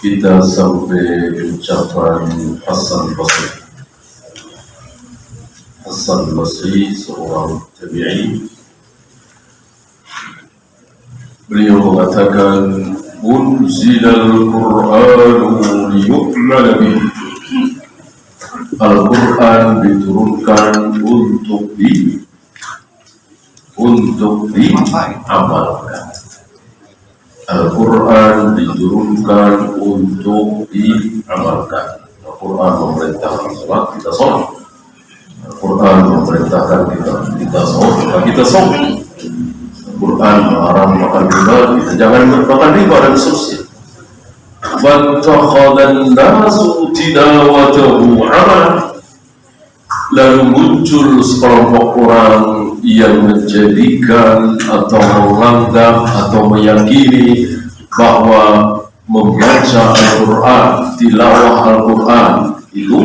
Kita sampai ucapan Hasan Basri. Hasan Basri seorang tabi'i. Beliau mengatakan, "Unzilal Qur'anu liyu'mala bihi." Al-Quran diturunkan untuk diamalkan. Al-Quran diturunkan untuk diamalkan. Al-Quran memerintahkan salat, kita salat. Al-Quran memerintahkan kita salat, kita salat. Al-Quran melarang makan riba, kita jangan makan riba, dan seterusnya. Fattakhadhan nasu tilawatahu amal. Lalu muncul sekelompok orang yang menjadikan atau menganggap atau meyakini bahwa membaca Al-Quran, tilawah Al-Quran itu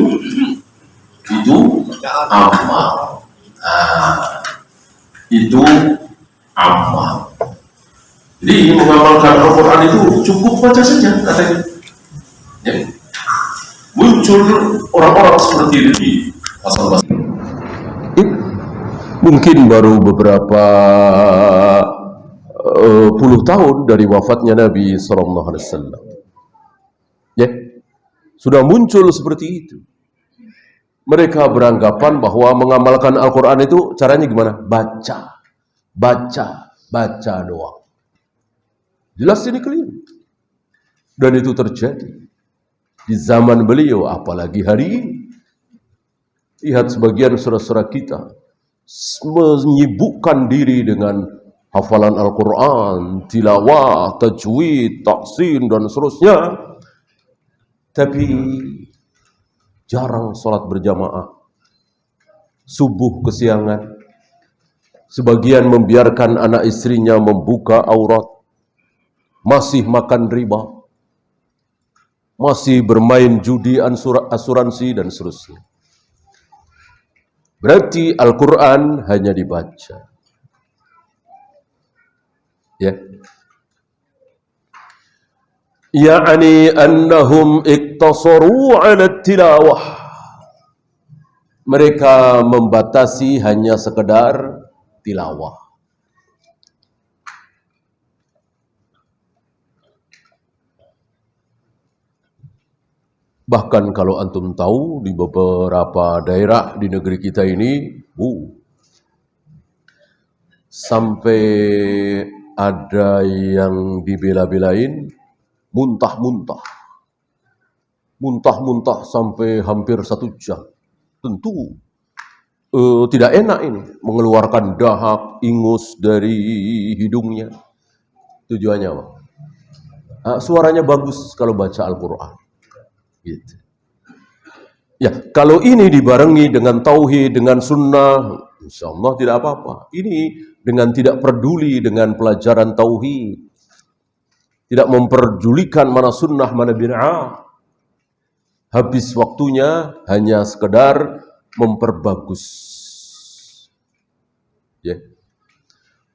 amal. Itu amal. Jadi mengamalkan Al-Quran itu cukup baca saja, katanya. Ya. Muncul orang-orang seperti ini. Mungkin baru beberapa puluh tahun dari wafatnya Nabi SAW. Ya, sudah muncul seperti itu. Mereka beranggapan bahwa mengamalkan Al-Quran itu caranya gimana? Baca doang. Jelas ini keliru. Dan itu terjadi di zaman beliau, apalagi hari ini. Lihat sebagian saudara-saudara kita menyibukkan diri dengan hafalan Al-Quran, tilawah, tajwid, taksin, dan seterusnya. Tapi jarang sholat berjamaah. Subuh kesiangan. Sebagian membiarkan anak istrinya membuka aurat. Masih makan riba. Masih bermain judi, asuransi, dan seterusnya. Berarti Al-Quran hanya dibaca. Ya. Ya'ni annahum iktasaru 'ala tilawah. Mereka membatasi hanya sekedar tilawah. Bahkan kalau antum tahu di beberapa daerah di negeri kita ini, sampai ada yang dibela-belain muntah-muntah sampai hampir 1 jam. Tentu tidak enak ini, mengeluarkan dahak, ingus dari hidungnya. Tujuannya apa? Suaranya bagus kalau baca Al-Quran. Gitu. Ya, kalau ini dibarengi dengan tauhid, dengan sunnah, insya Allah tidak apa-apa. Ini dengan tidak peduli dengan pelajaran tauhid, tidak memperdulikan mana sunnah, mana bid'ah. Habis waktunya hanya sekedar memperbagus. Ya.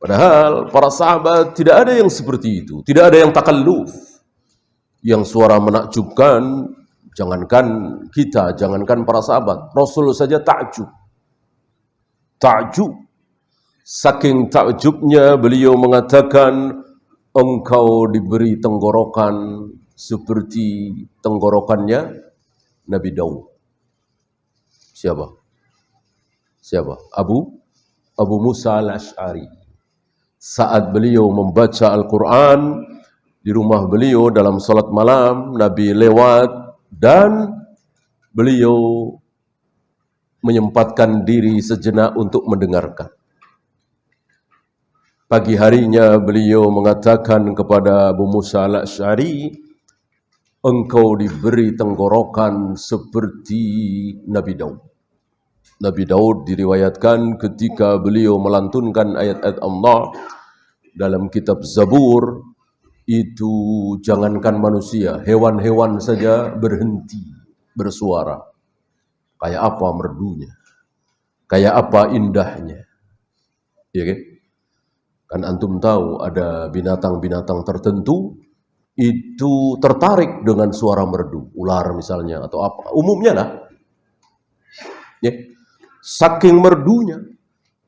Padahal para sahabat tidak ada yang seperti itu, tidak ada yang takalluf, yang suara menakjubkan. Jangankan kita, jangankan para sahabat, Rasul saja takjub. Saking takjubnya beliau mengatakan, engkau diberi tenggorokan seperti tenggorokannya Nabi Daud. Siapa? Abu Musa al-Ash'ari. saat beliau membaca Al-Quran di rumah beliau dalam salat malam, Nabi lewat dan beliau menyempatkan diri sejenak untuk mendengarkan. Pagi harinya beliau mengatakan kepada Abu Musa al-Asy'ari, engkau diberi tenggorokan seperti Nabi Daud. Nabi Daud diriwayatkan ketika beliau melantunkan ayat-ayat Allah dalam kitab Zabur, itu jangankan manusia, hewan-hewan saja berhenti bersuara. Kayak apa merdunya, kayak apa indahnya. Ya kan? Kan antum tahu ada binatang-binatang tertentu itu tertarik dengan suara merdu, ular misalnya atau apa, umumnya lah. Ya. Saking merdunya,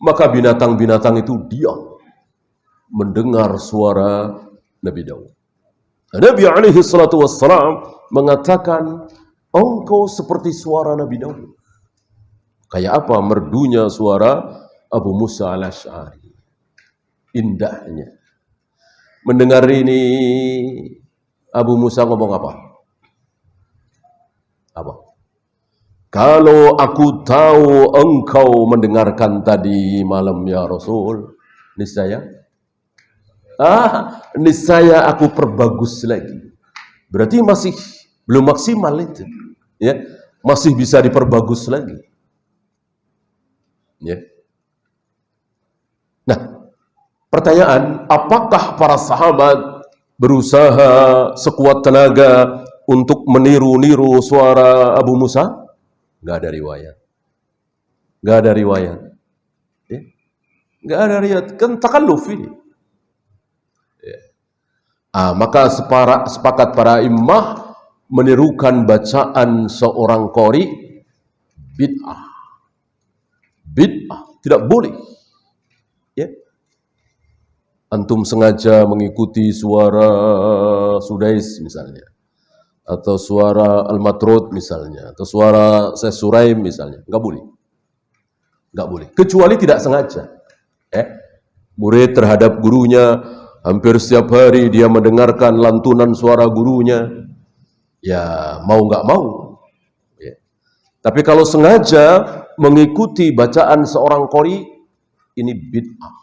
maka binatang-binatang itu diam mendengar suara Nabi Daud. Nabi alaihi salatu wassalam mengatakan, engkau seperti suara Nabi Daud. Kayak apa merdunya suara Abu Musa al-Asy'ari. Indahnya. Mendengar ini, Abu Musa ngomong apa? Apa? Kalau aku tahu engkau mendengarkan tadi malam ya Rasul, niscaya aku perbagus lagi. Berarti masih belum maksimal itu. Ya, masih bisa diperbagus lagi. Ya. Nah, pertanyaan, apakah para sahabat berusaha sekuat tenaga untuk meniru-niru suara Abu Musa? Nggak ada riwayat. Nggak ada riwayat. Ya. Nggak ada riwayat. Kan takalluf ini. Ya. Maka sepakat para imam menirukan bacaan seorang qori bid'ah. Bid'ah. Tidak boleh. Ya. Antum sengaja mengikuti suara Sudais misalnya, atau suara Al-Matrud misalnya, atau suara Syekh Suraim misalnya, nggak boleh. Nggak boleh. Kecuali tidak sengaja. Murid terhadap gurunya, hampir setiap hari dia mendengarkan lantunan suara gurunya, ya mau nggak mau. Ya. Tapi kalau sengaja mengikuti bacaan seorang qori, ini bid'ah.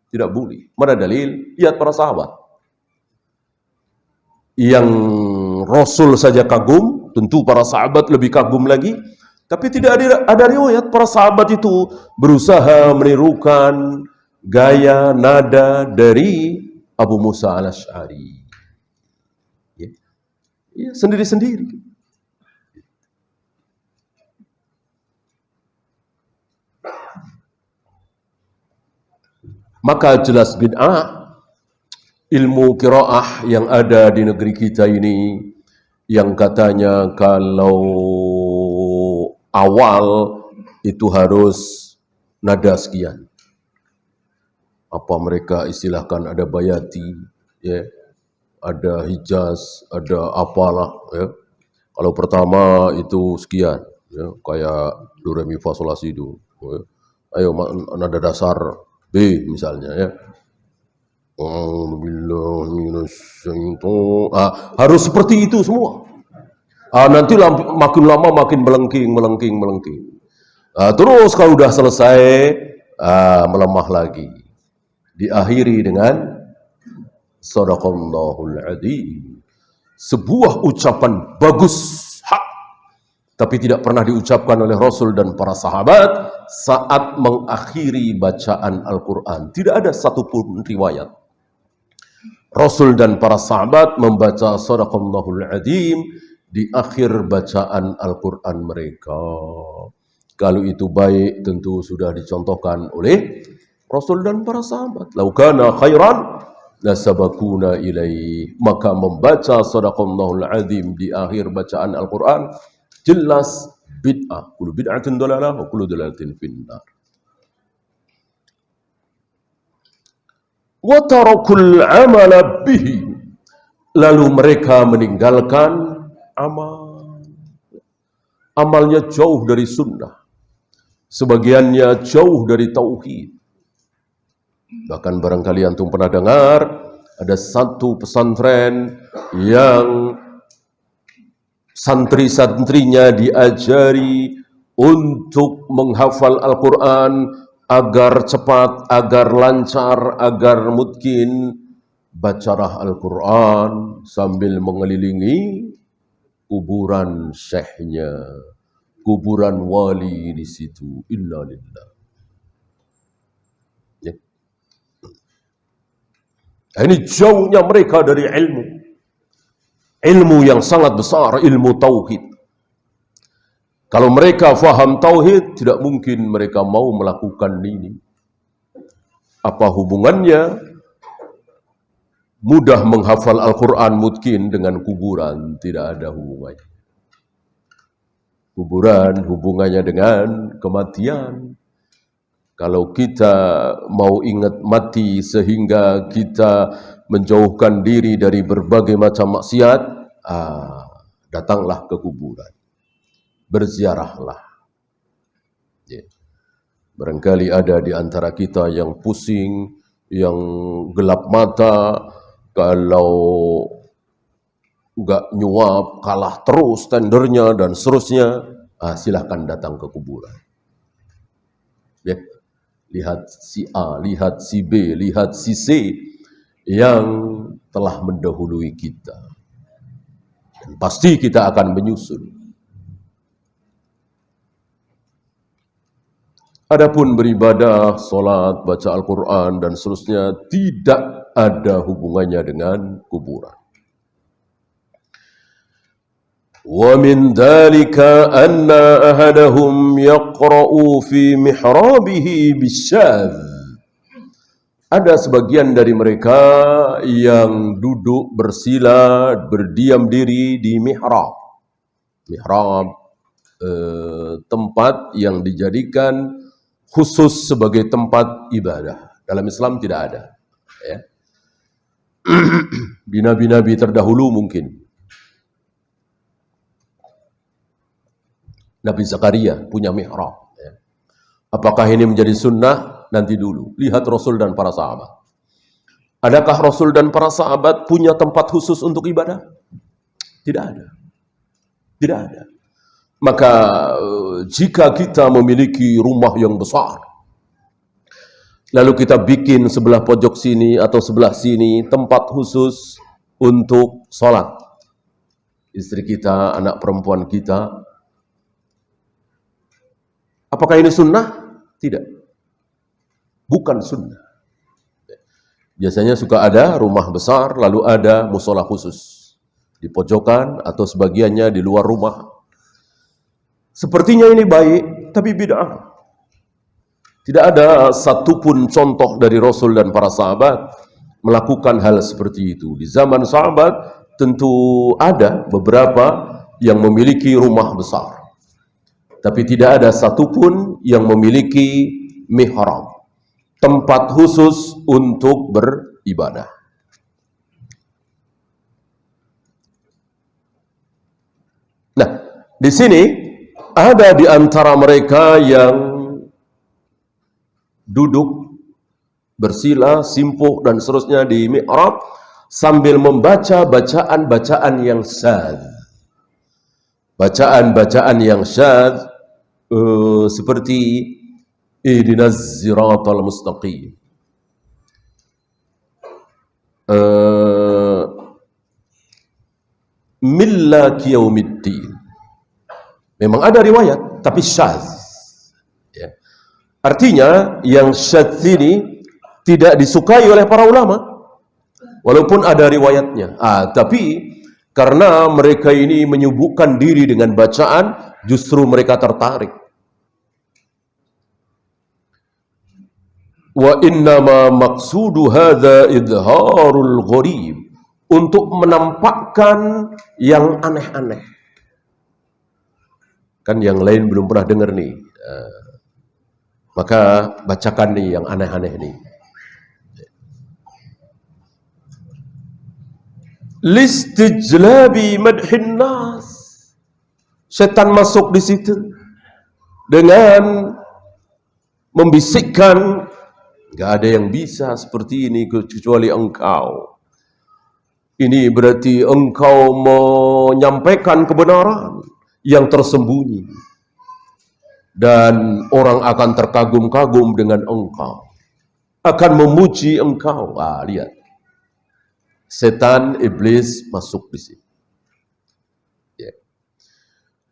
Tidak boleh. Mana dalil? Lihat para sahabat. Yang Rasul saja kagum, tentu para sahabat lebih kagum lagi. Tapi tidak ada riwayat para sahabat itu berusaha menirukan gaya, nada dari Abu Musa al-Asy'ari. Ya, sendiri-sendiri. Maka jelas bid'ah. Ilmu qiraah yang ada di negeri kita ini, yang katanya kalau awal itu harus nada sekian. Apa mereka istilahkan, ada bayati, ya, ada hijaz, ada apalah. Ya. Kalau pertama itu sekian, ya, kayak do re mi fa sol la si do. Ya. Ayo nada dasar B misalnya, ya. Harus seperti itu semua. Nanti makin lama makin melengking. Terus kalau udah selesai, melemah lagi. Diakhiri dengan Shadaqallahul Adzim. Sebuah ucapan bagus, hak, tapi tidak pernah diucapkan oleh Rasul dan para sahabat saat mengakhiri bacaan Al-Quran. Tidak ada satupun riwayat Rasul dan para sahabat membaca Shadaqallahul Adzim di akhir bacaan Al-Quran mereka. Kalau itu baik, tentu sudah dicontohkan oleh Rasul dan para sahabat. Lau kana khairan lasabakuna ilaih. Maka membaca Shadaqallahul Adzim di akhir bacaan Al-Quran jelas bid'ah. Kullu bid'atin dalalah wa kullu dalalatin finnar. Wa tarakul amala bihi. Lalu mereka meninggalkan amal. Amalnya jauh dari sunnah. Sebagiannya jauh dari tauhid. Bahkan barangkali antum pernah dengar ada satu pesantren yang santri-santrinya diajari untuk menghafal Al-Quran agar cepat, agar lancar, agar mungkin bacalah Al-Quran sambil mengelilingi kuburan syekhnya, kuburan wali di situ. Innalillah. Ya. Ini jauhnya mereka dari ilmu. Ilmu yang sangat besar, ilmu tauhid. Kalau mereka faham tauhid, tidak mungkin mereka mau melakukan ini. Apa hubungannya mudah menghafal Al-Quran mungkin dengan kuburan? Tidak ada hubungannya. Kuburan hubungannya dengan kematian. Kalau kita mau ingat mati sehingga kita menjauhkan diri dari berbagai macam maksiat, datanglah ke kuburan. Berziarahlah. Ya. Barangkali ada di antara kita yang pusing, yang gelap mata, kalau enggak nyuap, kalah terus tendernya dan seterusnya, silahkan datang ke kuburan. Ya. Lihat si A, lihat si B, lihat si C yang telah mendahului kita. Dan pasti kita akan menyusul. Adapun beribadah, solat, baca Al-Quran dan seterusnya tidak ada hubungannya dengan kuburan. وَمِنْ ذَلِكَ أَنَّ أَحَدَهُمْ يَقْرَأُ فِي مِحْرَابِهِ بِالشَّاذِ. Ada sebagian dari mereka yang duduk bersila, berdiam diri di mihrab. Mihrab, tempat yang dijadikan khusus sebagai tempat ibadah. Dalam Islam tidak ada. Ya. Di nabi-nabi terdahulu mungkin. Nabi Zakaria punya mihrab. Ya. Apakah ini menjadi sunnah? Nanti dulu. Lihat Rasul dan para sahabat. Adakah Rasul dan para sahabat punya tempat khusus untuk ibadah? Tidak ada. Tidak ada. Maka jika kita memiliki rumah yang besar, lalu kita bikin sebelah pojok sini atau sebelah sini tempat khusus untuk sholat. Istri kita, anak perempuan kita, apakah ini sunnah? Tidak. Bukan sunnah. Biasanya suka ada rumah besar, lalu ada musola khusus. Di pojokan atau sebagiannya di luar rumah. Sepertinya ini baik, tapi bid'ah. Tidak ada satupun contoh dari Rasul dan para sahabat melakukan hal seperti itu. Di zaman sahabat tentu ada beberapa yang memiliki rumah besar. Tapi tidak ada satupun yang memiliki mihrab, tempat khusus untuk beribadah. Nah, di sini ada di antara mereka yang duduk bersila, simpuh dan seterusnya di mihrab sambil membaca bacaan-bacaan yang syadz. Bacaan-bacaan yang syadz seperti ihdinas siratal mustaqim. Millaki yaumiddin. Memang ada riwayat, tapi syadz. Ya. Artinya, yang syadz ini tidak disukai oleh para ulama. Walaupun ada riwayatnya. Tapi karena mereka ini menyibukkan diri dengan bacaan, justru mereka tertarik. Wa innama maqsudu hadza idharul gharib. Untuk menampakkan yang aneh-aneh. Kan yang lain belum pernah dengar nih. Maka bacakan nih yang aneh-aneh nih. Listijlabi madhin nas. Setan masuk di situ dengan membisikkan Gak ada yang bisa seperti ini kecuali engkau. Ini berarti engkau menyampaikan kebenaran yang tersembunyi. Dan orang akan terkagum-kagum dengan engkau. Akan memuji engkau. Lihat. Setan, iblis masuk di sini. Ya.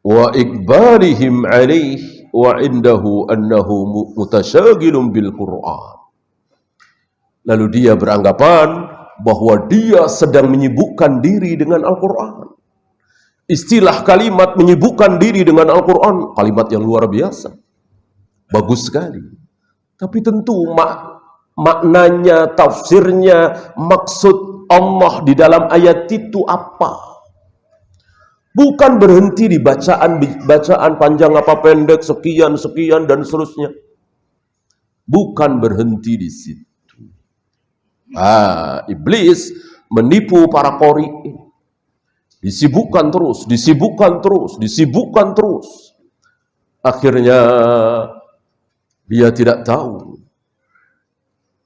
Wa ikbarihim alaih wa indahu annahu mutasyagilun bil Qur'an. Lalu dia beranggapan bahwa dia sedang menyibukkan diri dengan Al-Quran. Istilah kalimat menyibukkan diri dengan Al-Quran, kalimat yang luar biasa. Bagus sekali. Tapi tentu maknanya, tafsirnya, maksud Allah di dalam ayat itu apa? Bukan berhenti di bacaan panjang apa pendek, sekian, dan seterusnya. Bukan berhenti di situ. Iblis menipu para qori. Disibukkan terus. Akhirnya dia tidak tahu.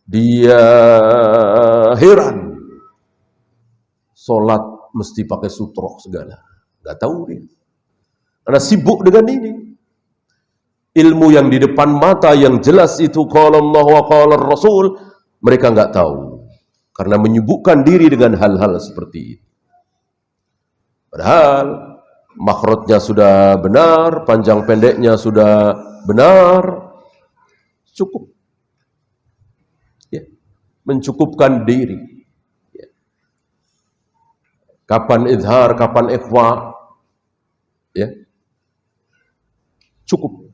Dia heran. Sholat mesti pakai sutroh segala. Gak tahu dia. Karena sibuk dengan ini. Ilmu yang di depan mata yang jelas itu qala Allah wa qala Rasul, mereka nggak tahu. Karena menyibukkan diri dengan hal-hal seperti itu. Padahal makhrajnya sudah benar, panjang pendeknya sudah benar, cukup. Ya. Mencukupkan diri. Ya. Kapan izhar, kapan ikhfa, ya. Cukup.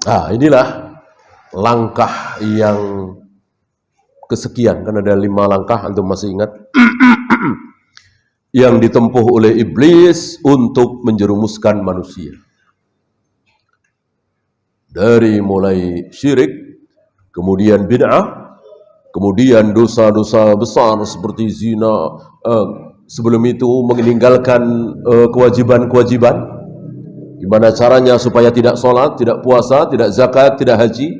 Inilah langkah yang kesekian, kan ada 5 langkah, antum masih ingat? Yang ditempuh oleh iblis untuk menjerumuskan manusia. Dari mulai syirik, kemudian bid'ah, kemudian dosa-dosa besar seperti zina, sebelum itu meninggalkan kewajiban-kewajiban. Gimana caranya supaya tidak sholat, tidak puasa, tidak zakat, tidak haji.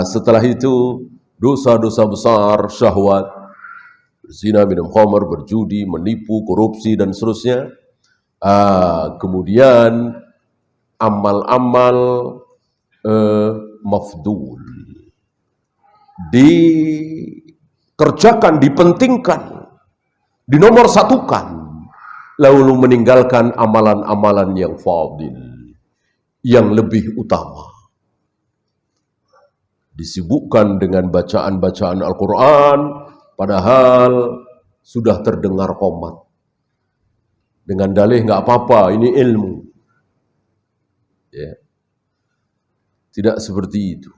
Setelah itu dosa-dosa besar, syahwat, zina, minum khamar, berjudi, menipu, korupsi, dan seterusnya. Kemudian amal-amal mafdul. Dikerjakan, dipentingkan, dinomor satukan. Lalu meninggalkan amalan-amalan yang fadil, yang lebih utama. Disibukkan dengan bacaan-bacaan Al-Quran, padahal sudah terdengar qomat. Dengan dalih nggak apa-apa, ini ilmu. Ya. Tidak seperti itu.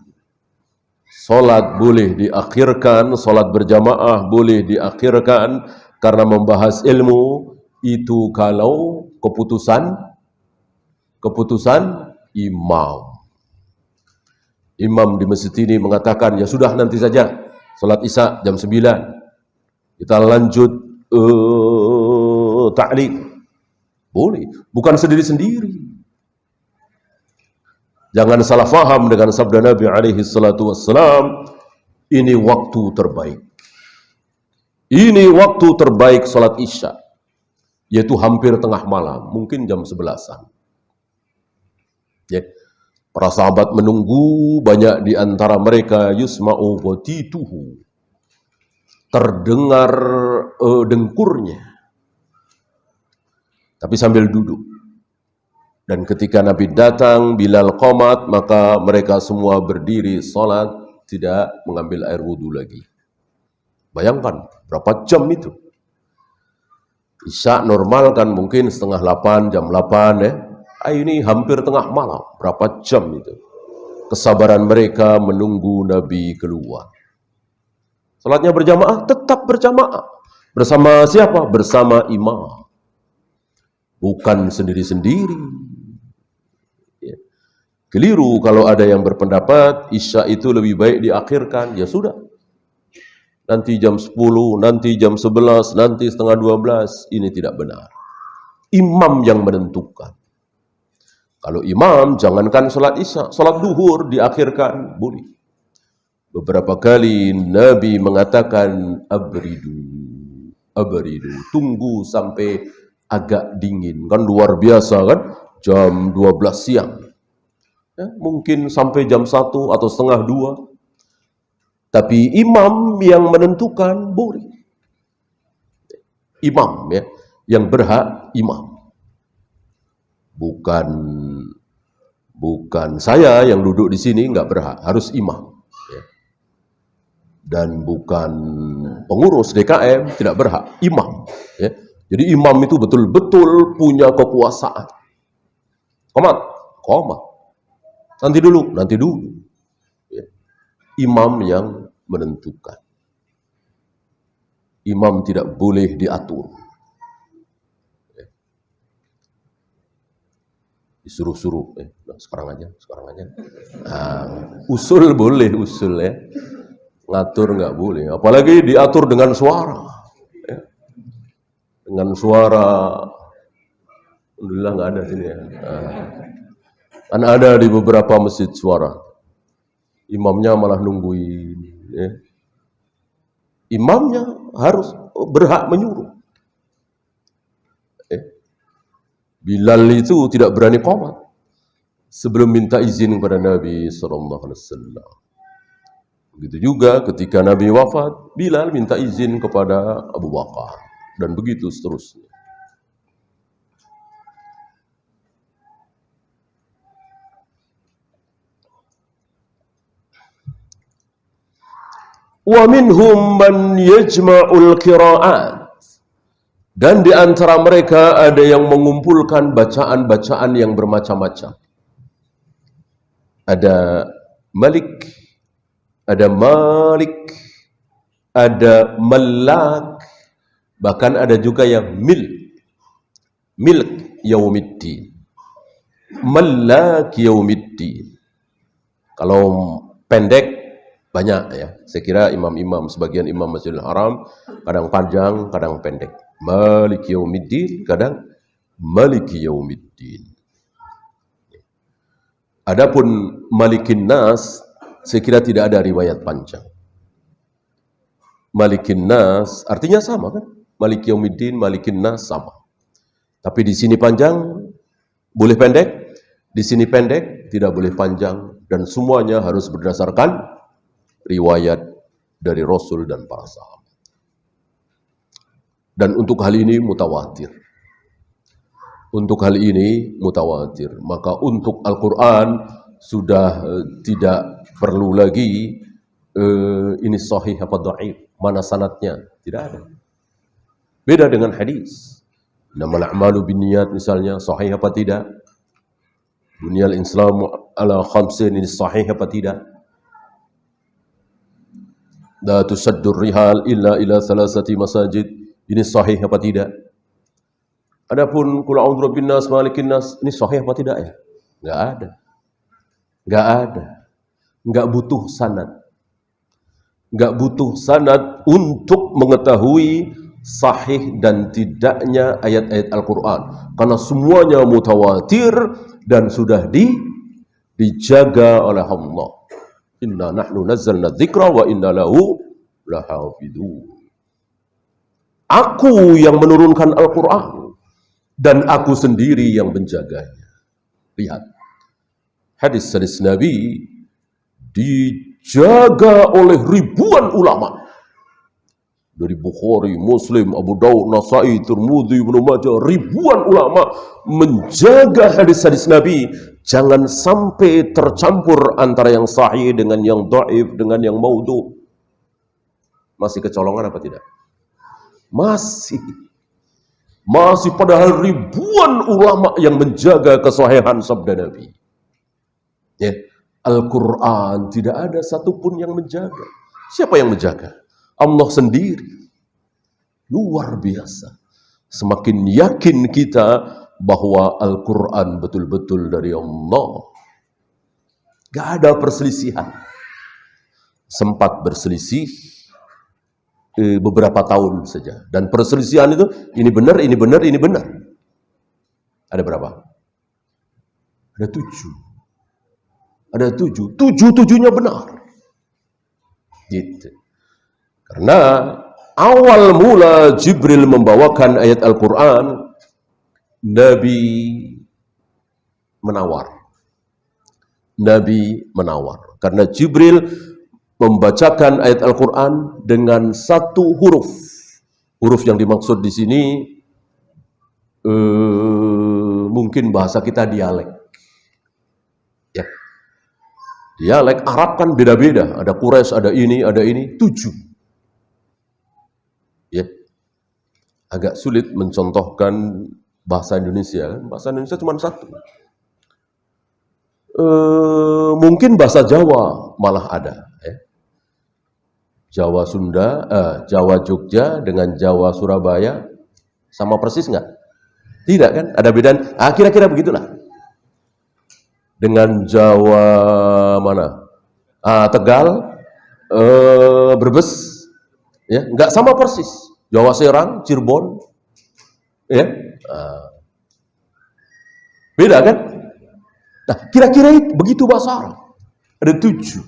Salat boleh diakhirkan, salat berjamaah boleh diakhirkan karena membahas ilmu. Itu kalau keputusan imam. Imam di masjid ini mengatakan, ya sudah nanti saja salat Isya jam 9. Kita lanjut ta'liq. Boleh, bukan sendiri-sendiri. Jangan salah faham dengan sabda Nabi alaihi salatu wassalam, ini waktu terbaik. Ini waktu terbaik salat Isya. Yaitu hampir tengah malam, mungkin jam 11-an. Ya. Para sahabat menunggu, banyak di antara mereka yusma'u watituhu. Terdengar dengkurnya. Tapi sambil duduk. Dan ketika Nabi datang, Bilal qomat, maka mereka semua berdiri salat, tidak mengambil air wudhu lagi. Bayangkan, berapa jam itu? Isya normal kan mungkin setengah 8, jam 8 ya. Ini hampir tengah malam, berapa jam itu. Kesabaran mereka menunggu Nabi keluar. Salatnya berjamaah, tetap berjamaah. Bersama siapa? Bersama imam. Bukan sendiri-sendiri. Ya. Keliru kalau ada yang berpendapat Isya itu lebih baik diakhirkan. Ya sudah. Nanti jam 10, nanti jam 11, nanti setengah 12. Ini tidak benar. Imam yang menentukan. Kalau imam, jangankan sholat isya, sholat duhur diakhirkan, boleh. Beberapa kali Nabi mengatakan, abridu, tunggu sampai agak dingin. Kan luar biasa kan, jam 12 siang. Ya, mungkin sampai jam 1 atau setengah 2. Tapi imam yang menentukan, boleh. Imam ya, yang berhak imam. Bukan saya yang duduk di sini nggak berhak, harus imam. Ya. Dan bukan pengurus DKM tidak berhak, imam. Ya. Jadi imam itu betul-betul punya kekuasaan. Komat. Nanti dulu. Ya. Imam yang menentukan. Imam tidak boleh diatur. Disuruh-suruh, sekarang aja. Usul boleh, ya. Ngatur nggak boleh. Apalagi diatur dengan suara. Ya. Dengan suara, alhamdulillah nggak ada sini ya. Kan ada di beberapa masjid suara. Imamnya malah nungguin. Ya. Imamnya harus berhak menyuruh. Bilal itu tidak berani qomat sebelum minta izin kepada Nabi SAW. Begitu juga ketika Nabi wafat, Bilal minta izin kepada Abu Bakar. Dan begitu seterusnya. Wa minhum man yajma'ul qira'at. Dan di antara mereka ada yang mengumpulkan bacaan-bacaan yang bermacam-macam. Ada Malik, ada Malak, bahkan ada juga yang Milk Yaumiddin, Malak Yaumiddin. Kalau pendek banyak ya. Saya kira imam-imam, sebagian imam Masjidil Haram kadang panjang, kadang pendek. Maliki Yaumiddin, kadang Maliki Yaumiddin. Adapun Malikin Nas, saya kira tidak ada riwayat panjang. Malikin Nas artinya sama kan? Maliki Yaumiddin, Malikin Nas sama. Tapi di sini panjang, boleh pendek. Di sini pendek, tidak boleh panjang. Dan semuanya harus berdasarkan riwayat dari Rasul dan para sahabat. Dan untuk hal ini mutawatir. Maka untuk Al-Quran sudah tidak perlu lagi ini sahih apa dhaif, mana sanadnya, tidak ada. Beda dengan hadis. Innamal a'malu binniyat misalnya, sahih apa tidak? Bunyal Islamu ala khamsin, ini sahih apa tidak? La tusaddur rihal illa ila thalathati masajid, ini sahih apa tidak? Adapun qul a'udzu birabbin nas malikin nas, ini sahih apa tidak ya? Enggak ada. Enggak butuh sanad untuk mengetahui sahih dan tidaknya ayat-ayat Al-Qur'an, karena semuanya mutawatir dan sudah dijaga oleh Allah. Inna nahnu nazzalna dzikra wa inna lahu lahafidun. Aku yang menurunkan Al-Quran dan aku sendiri yang menjaganya. Lihat, hadis-hadis Nabi dijaga oleh ribuan ulama. Dari Bukhari, Muslim, Abu Daud, Nasai, Tirmidzi, Ibnu Majah, ribuan ulama menjaga hadis-hadis Nabi. Jangan sampai tercampur antara yang sahih dengan yang dhaif, dengan yang maudhu. Masih kecolongan apa tidak? Masih padahal ribuan ulama yang menjaga kesahihan sabda Nabi. Ya, Al-Quran tidak ada satupun yang menjaga. Siapa yang menjaga? Allah sendiri. Luar biasa. Semakin yakin kita bahwa Al-Quran betul-betul dari Allah. Gak ada perselisihan. Sempat berselisih beberapa tahun saja. Dan perselisihan itu, ini benar. Ada berapa? Ada 7. Ada 7. 7-7-nya benar. Gitu. Karena awal mula Jibril membawakan ayat Al-Quran, Nabi menawar. Nabi menawar. Karena Jibril membacakan ayat Al-Quran dengan satu huruf. Huruf yang dimaksud di sini mungkin bahasa kita dialek. Ya. Dialek Arab kan beda-beda. Ada Quraisy, ada ini, 7. Ya. Agak sulit mencontohkan bahasa Indonesia. Bahasa Indonesia cuma 1. Mungkin bahasa Jawa malah ada. Ya. Jawa Sunda, Jawa Jogja dengan Jawa Surabaya sama persis nggak? Tidak kan? Ada bedaan. Kira-kira begitulah. Dengan Jawa mana? Tegal, Brebes, ya nggak sama persis. Jawa Serang, Cirebon, ya beda kan? Nah, kira-kira begitu bahasa Arab. Ada 7.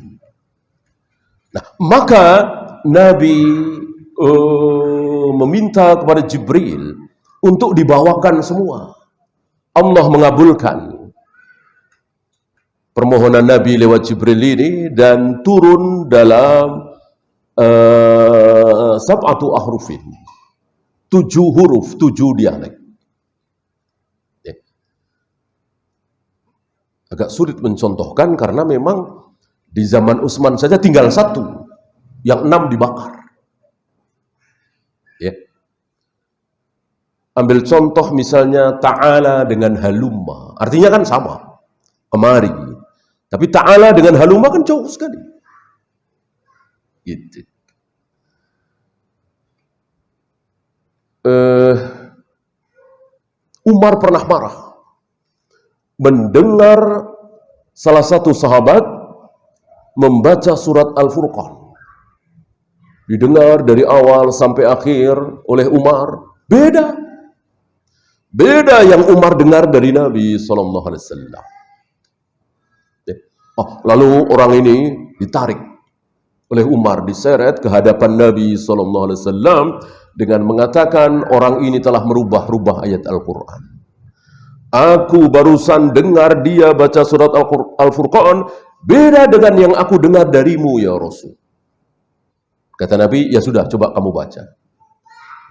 Nah, maka Nabi meminta kepada Jibril untuk dibawakan semua. Allah mengabulkan permohonan Nabi lewat Jibril ini dan turun dalam sab'atu ahrufin. 7 huruf, 7 dialek. Ya. Agak sulit mencontohkan karena memang di zaman Utsman saja tinggal 1, yang 6 dibakar. Ya. Ambil contoh misalnya ta'ala dengan halumma. Artinya kan sama. Kemari. Tapi ta'ala dengan halumma kan jauh sekali. Gitu. Umar pernah marah mendengar salah satu sahabat membaca surat Al-Furqan. Didengar dari awal sampai akhir oleh Umar. Beda yang Umar dengar dari Nabi SAW. Lalu orang ini ditarik oleh Umar, diseret ke hadapan Nabi SAW dengan mengatakan orang ini telah merubah-rubah ayat Al-Quran. Aku barusan dengar dia baca surat Al-Furqan beda dengan yang aku dengar darimu ya Rasul. Kata Nabi, ya sudah, coba kamu baca.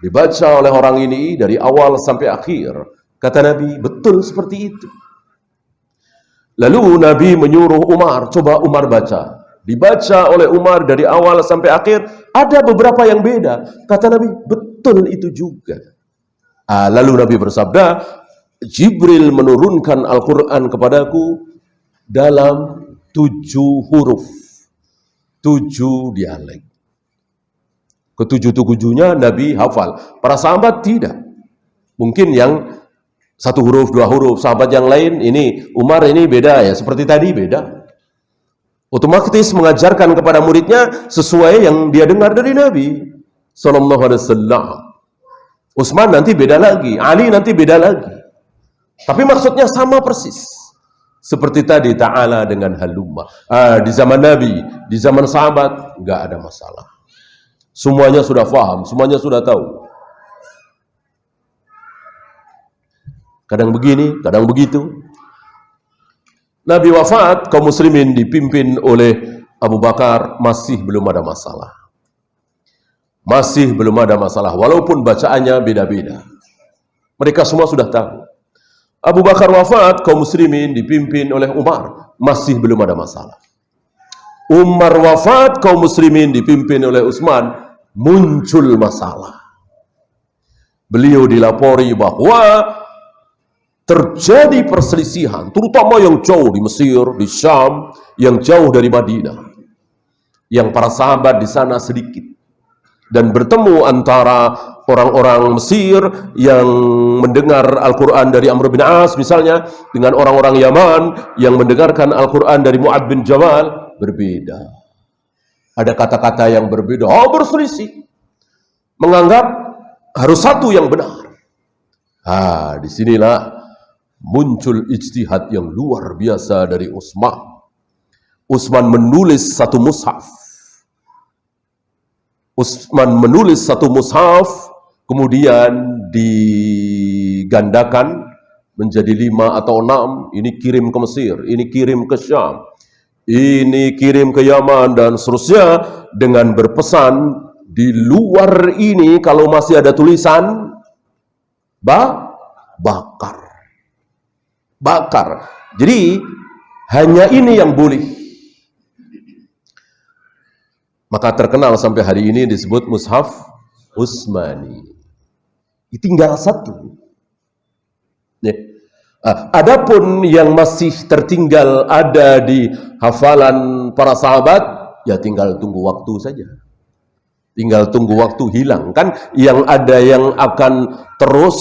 Dibaca oleh orang ini dari awal sampai akhir. Kata Nabi, betul seperti itu. Lalu Nabi menyuruh Umar, coba Umar baca. Dibaca oleh Umar dari awal sampai akhir, ada beberapa yang beda. Kata Nabi, betul itu juga. Lalu Nabi bersabda, Jibril menurunkan Al-Quran kepadaku dalam 7 huruf, 7 dialek. Ke-7-7-nya Nabi hafal. Para sahabat tidak. Mungkin yang 1 huruf, 2 huruf. Sahabat yang lain, ini Umar ini beda ya. Seperti tadi beda. Otomatis mengajarkan kepada muridnya sesuai yang dia dengar dari Nabi Sallallahu Alaihi Wasallam. Utsman nanti beda lagi. Ali nanti beda lagi. Tapi maksudnya sama persis. Seperti tadi ta'ala dengan halumma. Di zaman Nabi, di zaman sahabat, nggak ada masalah. Semuanya sudah paham, semuanya sudah tahu. Kadang begini, kadang begitu. Nabi wafat, kaum muslimin dipimpin oleh Abu Bakar, masih belum ada masalah. Masih belum ada masalah, walaupun bacaannya beda-beda. Mereka semua sudah tahu. Abu Bakar wafat, kaum muslimin dipimpin oleh Umar, masih belum ada masalah. Umar wafat, kaum muslimin dipimpin oleh Utsman, muncul masalah. Beliau dilapori bahwa terjadi perselisihan, terutama yang jauh di Mesir, di Syam, yang jauh dari Madinah. Yang para sahabat di sana sedikit. Dan bertemu antara orang-orang Mesir yang mendengar Al-Quran dari Amr bin As misalnya, dengan orang-orang Yaman yang mendengarkan Al-Quran dari Mu'ad bin Jabal, berbeda. Ada kata-kata yang berbeda, berselisih. Menganggap harus satu yang benar. Disinilah muncul ijtihad yang luar biasa dari Utsman. Utsman menulis satu mushaf. Kemudian digandakan menjadi 5 atau 6. Ini kirim ke Mesir, ini kirim ke Syam, ini kirim ke Yaman, dan seterusnya, dengan berpesan di luar ini kalau masih ada tulisan bakar. Jadi hanya ini yang boleh. Maka terkenal sampai hari ini disebut Mushaf Utsmani. Tinggal satu. Ya. Adapun yang masih tertinggal ada di hafalan para sahabat, ya tinggal tunggu waktu saja. Tinggal tunggu waktu hilang. Kan yang ada yang akan terus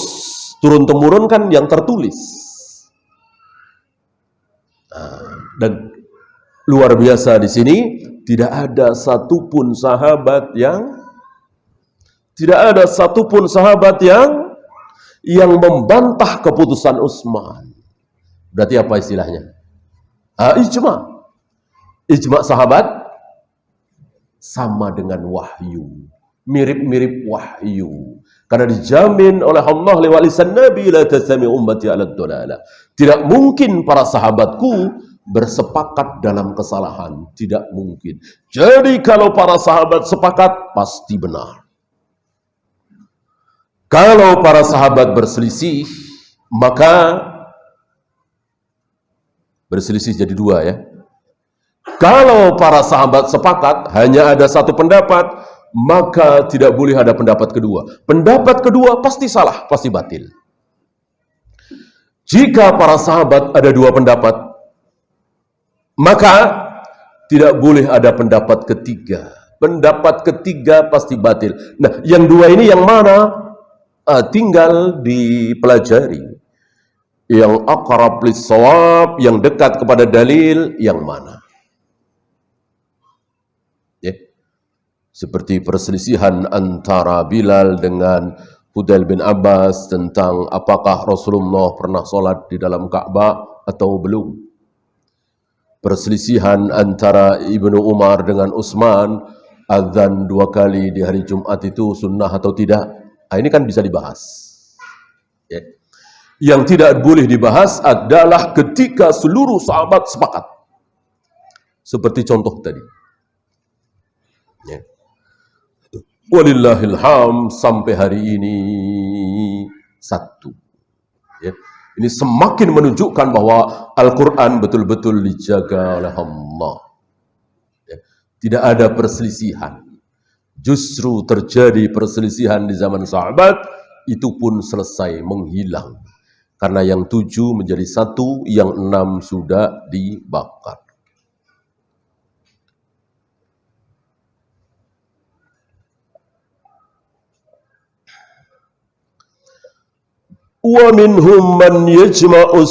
turun-temurun kan yang tertulis. Dan luar biasa di sini, tidak ada satupun sahabat yang membantah keputusan Utsman. Berarti apa istilahnya? Ijma sahabat sama dengan wahyu, mirip-mirip wahyu. Karena dijamin oleh Allah lewat lisan Nabi, la tasami ummati ala dhalalah. Tidak mungkin para sahabatku bersepakat dalam kesalahan, tidak mungkin. Jadi kalau para sahabat sepakat, pasti benar. Kalau para sahabat berselisih, maka berselisih jadi 2 ya. Kalau para sahabat sepakat, hanya ada satu pendapat, maka tidak boleh ada pendapat kedua. Pendapat kedua pasti salah, pasti batil. Jika para sahabat ada 2 pendapat, maka tidak boleh ada pendapat ketiga. Pendapat ketiga pasti batil. Nah, yang 2 ini yang mana? Tinggal dipelajari. Yang aqrab lis-shawab, yang dekat kepada dalil, yang mana? Ya. Seperti perselisihan antara Bilal dengan Fudail bin Abbas tentang apakah Rasulullah pernah sholat di dalam Ka'bah atau belum. Perselisihan antara Ibnu Umar dengan Utsman, azan 2 kali di hari Jumat itu sunnah atau tidak. Ini kan bisa dibahas. Ya. Yang tidak boleh dibahas adalah ketika seluruh sahabat sepakat. Seperti contoh tadi. Ya. Walillahil hamd, sampai hari ini satu. Ya. Ini semakin menunjukkan bahwa Al-Quran betul-betul dijaga oleh Allah. Ya. Tidak ada perselisihan. Justru terjadi perselisihan di zaman sahabat, itu pun selesai, menghilang. Karena yang 7 menjadi 1, yang 6 sudah dibakar. Wa minhum man yajma'u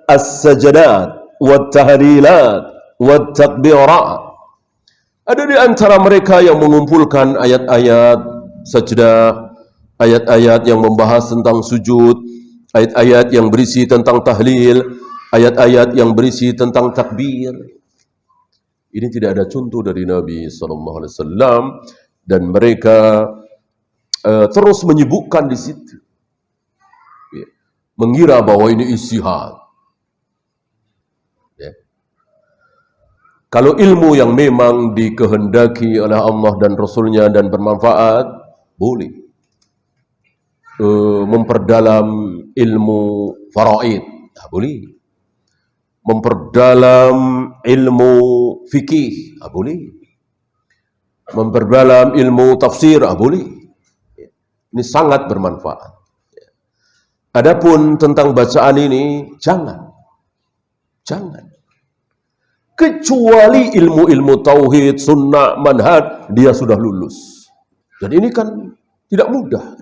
as-sajadat wat-tahlilat wat-takbirat. Ada di antara mereka yang mengumpulkan ayat-ayat sajdah, ayat-ayat yang membahas tentang sujud, ayat-ayat yang berisi tentang tahlil, ayat-ayat yang berisi tentang takbir. Ini tidak ada contoh dari Nabi SAW, dan mereka terus menyibukkan di situ, mengira bahwa ini ijtihad. Kalau ilmu yang memang dikehendaki oleh Allah dan Rasulnya dan bermanfaat, boleh. Memperdalam ilmu faraid, boleh. Memperdalam ilmu fikih, boleh. Memperdalam ilmu tafsir, boleh. Ini sangat bermanfaat. Adapun tentang bacaan ini, jangan. Kecuali ilmu-ilmu tauhid, sunnah, manhaj, dia sudah lulus. Dan ini kan tidak mudah.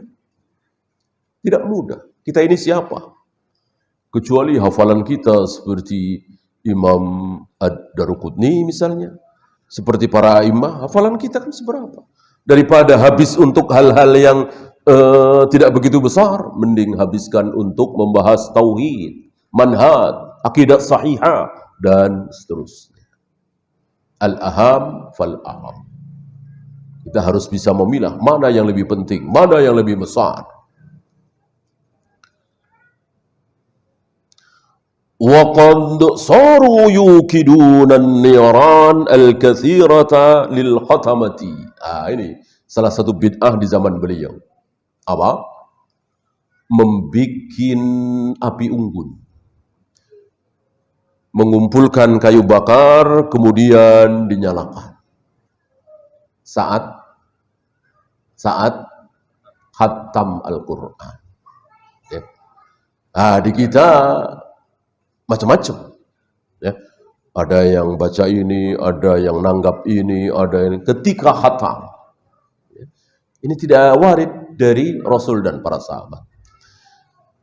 Tidak mudah. Kita ini siapa? Kecuali hafalan kita seperti Imam Ad-Daruqutni misalnya. Seperti para imam, hafalan kita kan seberapa? Daripada habis untuk hal-hal yang tidak begitu besar, mending habiskan untuk membahas tauhid, manhaj, akidah sahihah, dan seterusnya. Al-aham fal-aham. Kita harus bisa memilah mana yang lebih penting, mana yang lebih besar. وَقَدْ صَارُوا يُوكِدُونَ النِّيرَانَ الْكَثِيرَةَ لِلْخَتَمَةِ. Ini salah satu bid'ah di zaman beliau. Apa? Membikin api unggun. Mengumpulkan kayu bakar, kemudian dinyalakan. Saat khatam Al-Quran. Ya. Di kita macam-macam. Ya. Ada yang baca ini, ada yang nanggap ini, ada yang ketika khatam. Ya. Ini tidak warid dari Rasul dan para sahabat.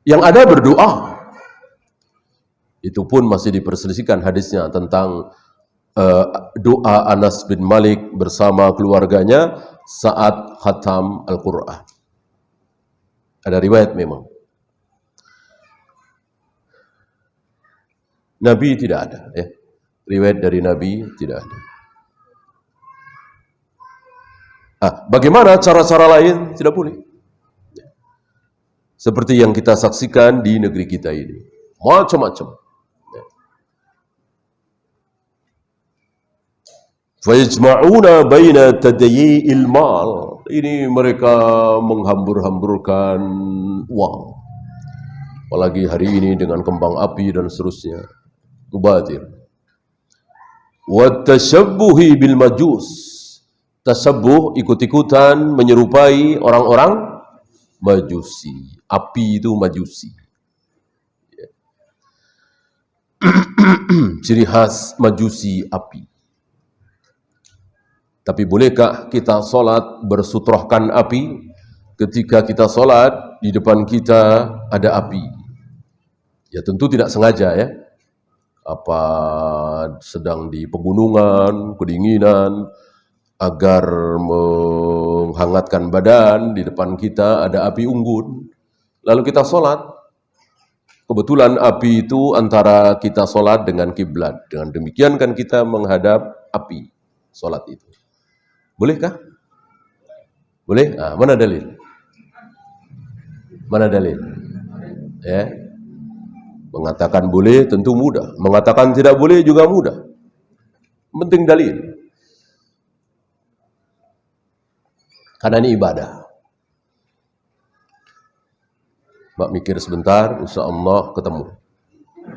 Yang ada berdoa. Itu pun masih diperselisihkan hadisnya tentang doa Anas bin Malik bersama keluarganya saat khatam Al-Quran. Ada riwayat memang. Nabi tidak ada. Ya. Riwayat dari Nabi tidak ada. Bagaimana cara-cara lain? Tidak boleh. Ya. Seperti yang kita saksikan di negeri kita ini. Macam-macam. Fayajma'una baina tadyi'il mal. Ini mereka menghambur-hamburkan uang. Apalagi hari ini dengan kembang api dan seterusnya. Mubadir. Wa tashabbuhi bil majus. Tasabbuh, ikut-ikutan menyerupai orang-orang Majusi. Api itu Majusi. Ciri khas Majusi api. Tapi bolehkah kita solat bersutrohkan api? Ketika kita solat, di depan kita ada api. Ya tentu tidak sengaja ya. Apa sedang di pegunungan, kedinginan, agar menghangatkan badan, di depan kita ada api unggun. Lalu kita solat. Kebetulan api itu antara kita solat dengan kiblat. Dengan demikian kan kita menghadap api solat itu. Bolehkah? Boleh? Mana dalil? Mana dalil? Ya. Mengatakan boleh tentu mudah. Mengatakan tidak boleh juga mudah. Penting dalil. Karena ini ibadah. Mbak mikir sebentar, insya Allah ketemu.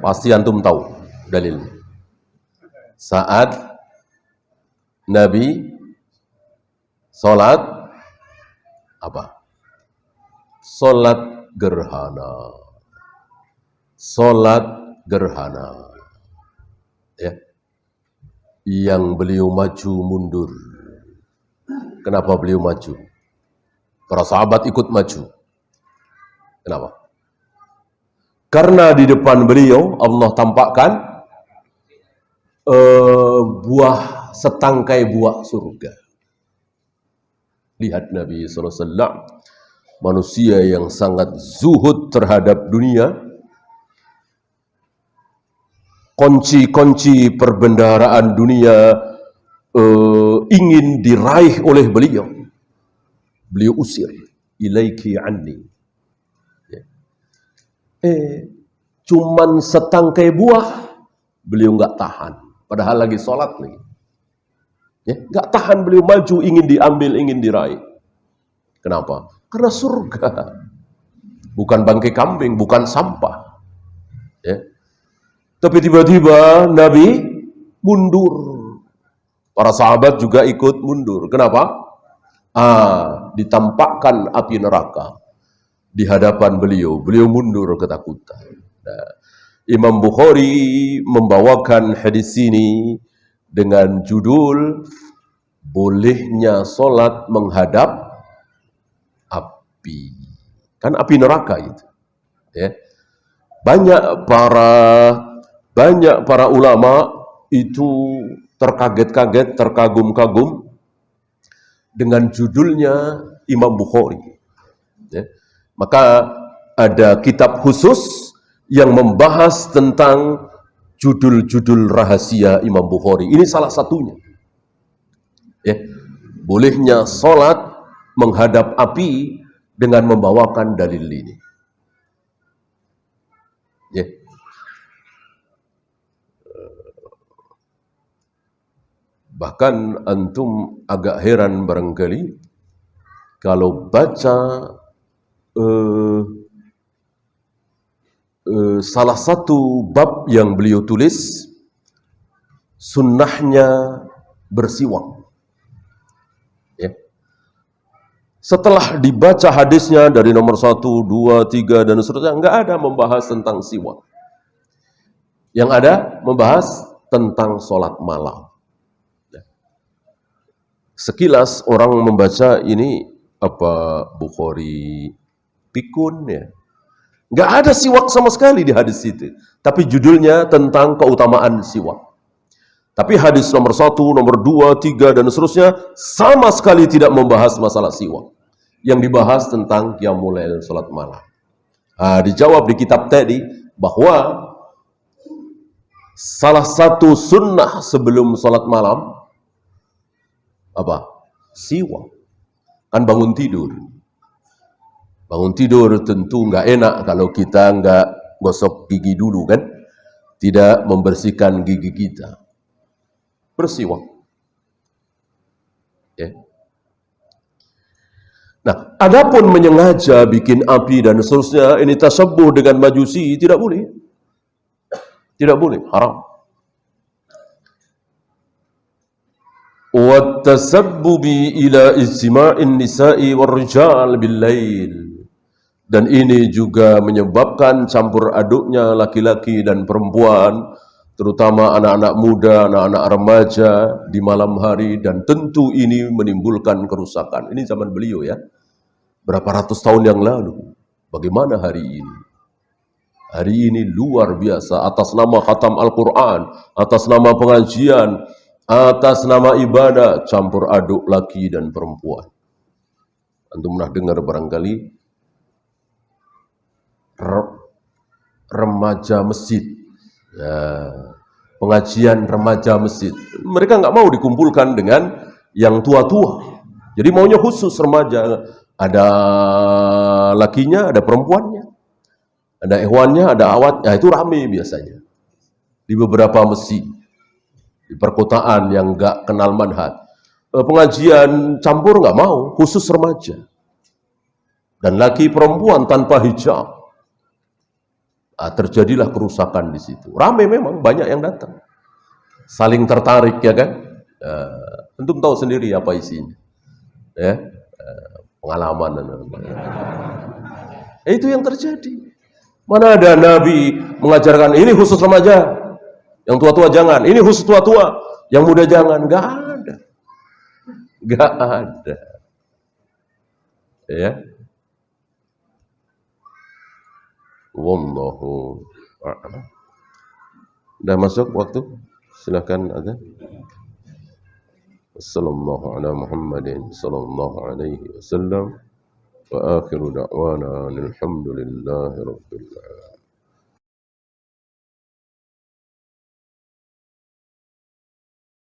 Pasti antum tahu dalilnya. Saat Nabi sholat apa? Sholat gerhana. Sholat gerhana. Ya. Yang beliau maju mundur. Kenapa beliau maju? Para sahabat ikut maju. Kenapa? Karena di depan beliau Allah tampakkan setangkai buah surga. Lihat Nabi SAW, manusia yang sangat zuhud terhadap dunia, kunci-kunci perbendaharaan dunia ingin diraih oleh beliau. Beliau usir, ilaiki anni. Cuman setangkai buah, beliau nggak tahan. Padahal lagi sholat lagi. Ya, nggak tahan beliau maju, ingin diambil, ingin diraih. Kenapa? Karena surga. Bukan bangkai kambing, bukan sampah. Ya. Tapi tiba-tiba Nabi mundur. Para sahabat juga ikut mundur. Kenapa? Ditampakkan api neraka di hadapan beliau. Beliau mundur ketakutan. Nah, Imam Bukhari membawakan hadis ini dengan judul bolehnya solat menghadap api. Kan api neraka itu. Ya. Banyak para ulama itu terkaget-kaget, terkagum-kagum dengan judulnya Imam Bukhari. Ya. Maka ada kitab khusus yang membahas tentang judul-judul rahasia Imam Bukhari. Ini salah satunya. Ya. Bolehnya sholat menghadap api dengan membawakan dalil ini. Ya. Bahkan antum agak heran barangkali kalau baca salah satu bab yang beliau tulis, sunnahnya bersiwak. Ya. Setelah dibaca hadisnya dari nomor 1, 2, 3 dan seterusnya, enggak ada membahas tentang siwak. Yang ada membahas tentang sholat malam. Sekilas orang membaca ini apa Bukhari pikun ya. Nggak ada siwak sama sekali di hadis itu. Tapi judulnya tentang keutamaan siwak. Tapi hadis nomor 1, nomor 2, 3 dan seterusnya sama sekali tidak membahas masalah siwak. Yang dibahas tentang qiyamul lail, salat malam. Dijawab di kitab tadi bahwa salah satu sunnah sebelum salat malam apa? Siwak. Kan bangun tidur. Bangun tidur tentu nggak enak kalau kita nggak gosok gigi dulu kan. Tidak membersihkan gigi kita. Bersiwak. Ya. Nah, adapun menyengaja bikin api dan seterusnya, ini tasabbuh dengan majusi, tidak boleh. Tidak boleh, haram. Wattasabbubi ila istima'in nisa'i warrijal bil-lail. Dan ini juga menyebabkan campur aduknya laki-laki dan perempuan, terutama anak-anak muda, anak-anak remaja di malam hari, dan tentu ini menimbulkan kerusakan. Ini zaman beliau ya. Berapa ratus tahun yang lalu. Bagaimana hari ini? Hari ini luar biasa, atas nama khatam Al-Quran, atas nama pengajian, atas nama ibadah, campur aduk laki dan perempuan. Antum pernah dengar barangkali remaja masjid, ya, pengajian remaja masjid. Mereka nggak mau dikumpulkan dengan yang tua-tua. Jadi maunya khusus remaja. Ada lakinya, ada perempuannya, ada ikhwannya, ada awatnya. Itu rame biasanya di beberapa masjid di perkotaan yang nggak kenal manhaj. Pengajian campur nggak mau, khusus remaja dan laki perempuan tanpa hijab. Terjadilah kerusakan di situ. Rame memang, banyak yang datang, saling tertarik ya kan. Antum tahu sendiri apa isinya, ya, pengalaman. Itu yang terjadi. Mana ada Nabi mengajarkan ini khusus remaja, yang tua-tua jangan, ini khusus tua-tua, yang muda jangan. Nggak ada. Nggak ada. Ya. Wallahu a'lam. Sudah masuk waktu? Silakan azan. Wassallallahu ala Muhammadin sallallahu alaihi wasallam wa akhiru da'wana alhamdulillahi rabbil alamin.